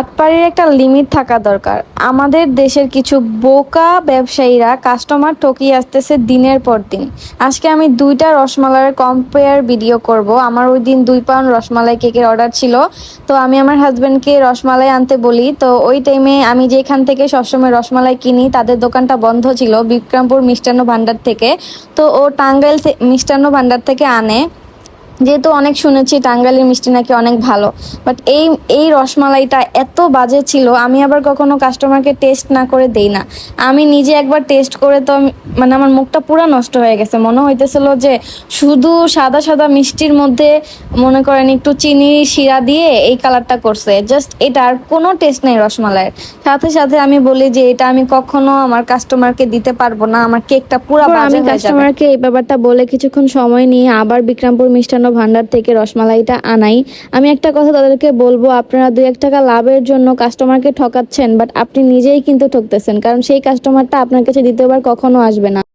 বাটপাড়ির একটা লিমিট থাকা দরকার। আমাদের দেশের কিছু বোকা ব্যবসায়ীরা কাস্টমার ঠকিয়ে আসতেছে দিনের পর দিন। আজকে আমি 2টা রসমালাইয়ের কম্পেয়ার ভিডিও করব। আমার ওই দিন 2 পাউন্ড রসমালাই কেকের অর্ডার ছিল। তো আমি আমার হাজব্যান্ডকে রসমালাই আনতে বলি, তো ওই টাইমে আমি যেখান থেকে সবসময় রসমালাই কিনি তাদের দোকানটা বন্ধ ছিল, বিক্রমপুর মিষ্টান্ন ভান্ডার থেকে। তো ও টাঙ্গাইল মিষ্টান্ন ভান্ডার থেকে আনে, যেহেতু অনেক শুনেছি টাঙ্গাইলের মিষ্টি নাকি অনেক ভালো। বাট এই এই রসমালাইটা এত বাজে ছিল, আমি আবার কখনো কাস্টমারকে টেস্ট না করে দেই না। আমি নিজে একবার টেস্ট করে তো মানে আমার মুখটা পুরো নষ্ট হয়ে গেছে। মনে হইতেছিল যে শুধু সাদা সাদা মিষ্টির মধ্যে মনে করেন একটু চিনি শিরা দিয়ে এই কালারটা করছে, জাস্ট এটা, আর কোনো টেস্ট নেই রসমালাইয়ের। সাথে সাথে আমি বলি যে এটা আমি কখনো আমার কাস্টমারকে দিতে পারবো না, আমার কেকটা পুরো বাজে আমি হয়ে যাবে। কাস্টমারকে এই ব্যাপারটা বলে কিছুক্ষণ সময় নিয়ে আবার বিক্রমপুর মিষ্টান্ন ভান্ডার থেকে রসমালাইটা আনাই। আমি একটা কথা তাদেরকে বলবো, আপনারা 2-1 টাকা লাভের জন্য কাস্টমারকে ঠকাচ্ছেন, বাট আপনি নিজেই কিন্তু ঠকতেছেন, কারণ সেই কাস্টমারটা আপনার কাছে দ্বিতীয়বার কখনো আসবে না।